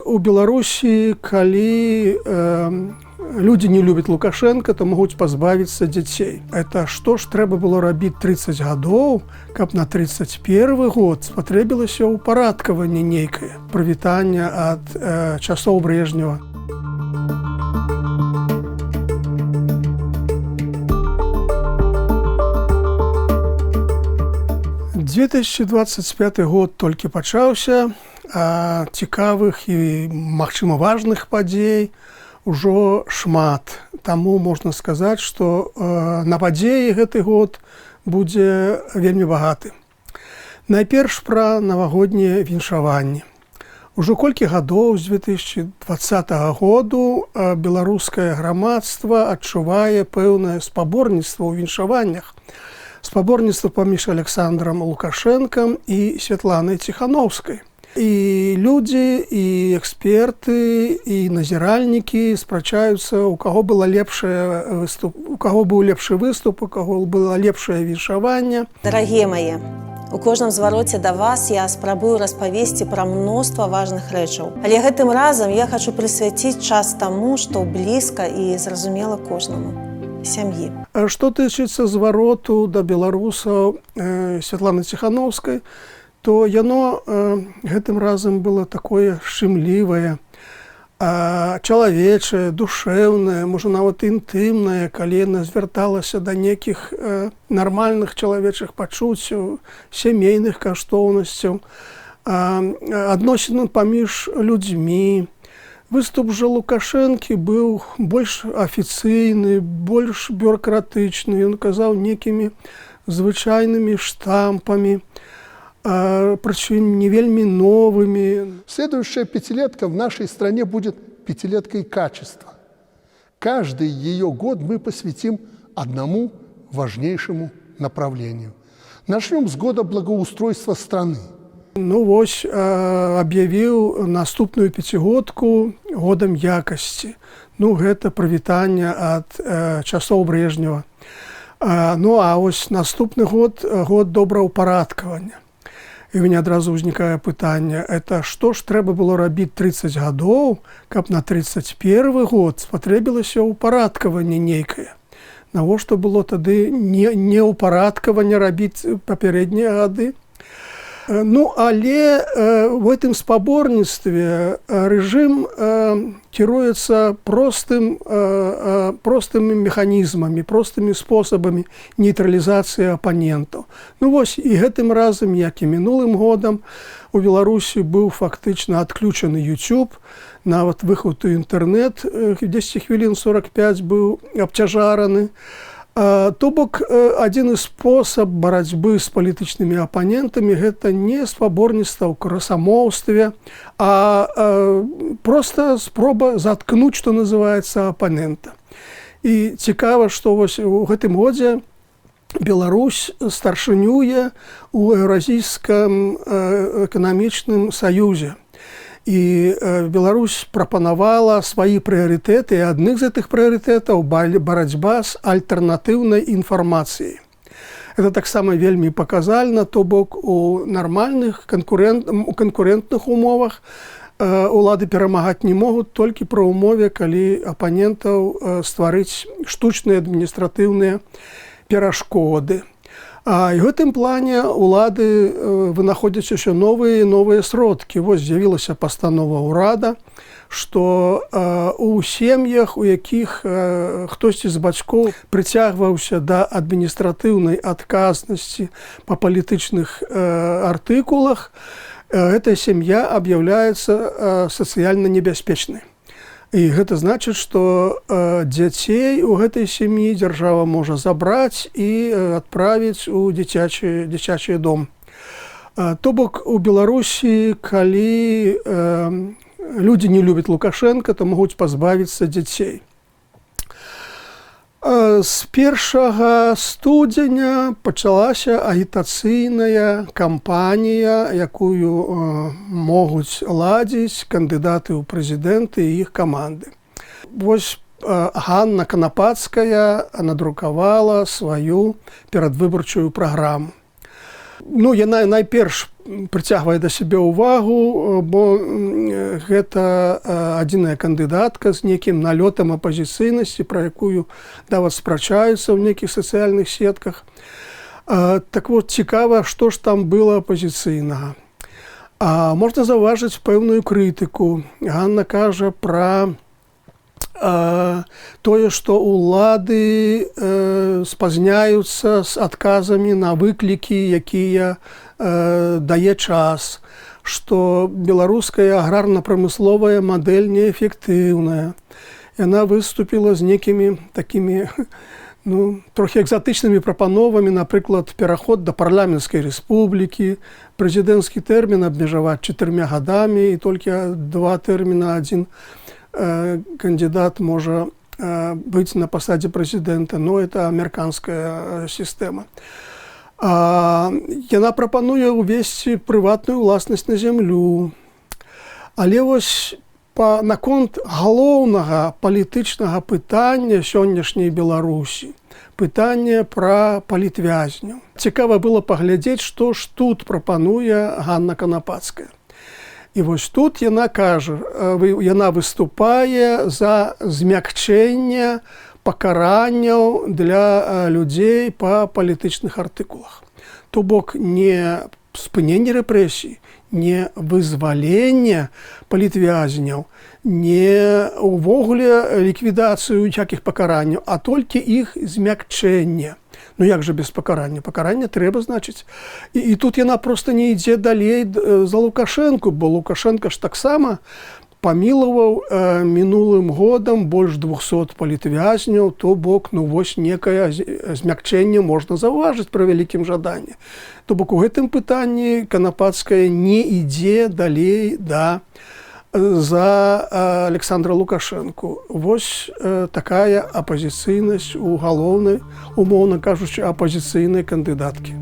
у Беларусі, калі людзі не любяць Лукашенка, то могуць пазбавіцца дзяцей. Это што ж трэба было рабіць 30 гадоў, каб на 31 год спатрэбілася ўпарадкаванне нейкае, прывітанне ад часоў Брежнева. — 2025 год толькі пачаўся, а цікавых і, магчыма, важных падзей ужо шмат. Таму можна сказаць, што на падзеі гэты год будзе вельмі багаты. Найперш пра навагоднія віншаванні. Ужо колькі гадоў з 2020 году беларускае грамадства адчувае пэўнае спаборніцтва ў віншаваннях. Спаборніцтва паміж Александром Лукашенком і Святланай Ціхановскай. І людзі, і эксперты, і назіральнікі спрачаюцца, у каго быў лепшы выступ, у каго было лепшае віншаванне. Дарагія мае, у кожным звароце да вас я спрабую распавесці пра мноства важных рэчаў. Але гэтым разам я хачу прысвяціць час таму, што блізка і зразумела кожнаму. Сям'і. Што тычыцца звароту да беларусаў Святланы Ціхановскай, то яно гэтым разам было такое шчымлівае, чалавечае, душэўнае, можа нават інтымнае, калі яна звярталася да нейкіх нармальных чалавечых пачуццяў, сямейных каштоўнасцяў, адносін паміж людзьмі. Выступ жа Лукашэнкі быў больш афіцыйны, больш бюракратычны. Ён казаў некімі звычайнымі штампамі, причем не вельми новыми. Следующая пятилетка в нашей стране будет пятилеткой качества. Каждый ее год мы посвятим одному важнейшему направлению. Начнем с года благоустройства страны. Ну вось, аб'явіў наступную пяцігодку годам якасці. Ну, гэта прывітанне ад часоў Брежнева. Ну, а вось наступны год добраўпарадкавання. І ў мяне адразу ўзнікае пытанне, это што ж трэба было рабіць 30 гадоў, каб на 31 год спатрэбілася ўпарадкаванне нейкае? Навошта было тады не ўпарадкаванне рабіць папярэднія гады? Ну, але в гэтым спаборніцтве рэжым кіруецца простымі механізмамі, простымі спосабамі нейтралізацыі апанентаў. Ну вось, і гэтым разам, як і мінулым годам, у Беларусі быў фактычна адключаны YouTube, нават выход у інтэрнэт 10 хвілін 45 быў абцяжараны. То бок, адзін з спосаб барацьбы з палітычнымі апанентамі гэта не спаборніцтва ў красамоўстве, а проста спроба заткнуць, што называецца, апанента. І цікава, што вось у гэтым годзе Беларусь старшынюе ў Еўразійскім эканамічным саюзе. І Беларусь прапанавала свае прыярытэты, і адных з гэтых прыярытэтаў барацьба з альтэрнатыўнай інфармацыяй. Гэта таксама вельмі паказальна, то бок у нармальных канкурэнтных умовах улады перамагаць не могуць толькі пры ўмове, калі апанентаў стварыць штучныя адміністратыўныя перашкоды. А і ў гэтым плане улады вынаходзяць усё новыя і новыя сродкі. Вось з'явілася пастанова ўрада, што у сем'ях, у якіх хтосьці з бацькоў прыцягваўся да адміністратыўнай адказнасці па палітычных артыкулах, гэтая сям'я аб'яўляецца сацыяльна небяспечнай. І гэта значыць, што дзяцей у гэтай сям'і дзяржава можа забраць і адправіць у дзіцячы дом. То бок у Беларусі, калі людзі не любяць Лукашенка, то могуць пазбавіцца дзяцей. З 1 студзеня пачалася агітацыйная кампанія, якую могуць ладзіць кандыдаты ў прэзідэнты і іх каманды. Вось Ганна Канапацкая надрукавала сваю перадвыбарчую праграму. Ну, яна найперш прыцягвае да сябе ўвагу, бо гэта адзіная кандыдатка з нейкім налётам апазіцыйнасці, пра якую нават спрачаюцца ў нейкіх сацыяльных сетках. Так вот, цікава, што ж там было апазіцыйнага. Можна заўважыць пэўную крытыку. Ганна кажа пра тое, што ўлады спазняюцца з адказамі на выклікі, якія дае час, што беларуская аграрна-прамысловая мадэль неэфектыўная. Яна выступіла з некімі такімі трохі экзатычнымі прапановамі, напрыклад, пераход да парламенцкай рэспублікі, прэзідэнцкі тэрмін абмежаваць 4 гадамі і толькі 2 тэрміна адзін кандидат можа быць на пасадзе прэзідэнта. Это амерыканская сістэма. Яна прапануе ўвесці прыватную ўласнасць на зямлю. Але вось наконт галоўнага палітычнага пытання сённяшняй Беларусі, пытання пра палітвязняў. Цікава было паглядзець, што ж тут прапануе Ганна Канапацкая. І вось тут яна кажа, яна выступае за змякчэнне пакаранняў для людзей па палітычных артыкулах. То бок не спыненне рэпрэсій, не вызваленне палітвязняў, не ўвогуле ліквідацыю якіх пакаранняў, а толькі іх змякчэнне. Як жа без пакарання? Пакаранне трэба, значыць. І тут яна проста не ідзе далей за Лукашэнку, бо Лукашенко ж таксама памілаваў мінулым годам больш 200 палітвязняў, то бок, вось некае змякчэнне можна заўважыць пры вялікім жаданні. То бок у гэтым пытанні Канапацкая не ідзе далей за Александра Лукашэнку. Вось такая апазіцыйнасць у галоўнай, умоўна кажучы, апазіцыйнай кандыдаткі.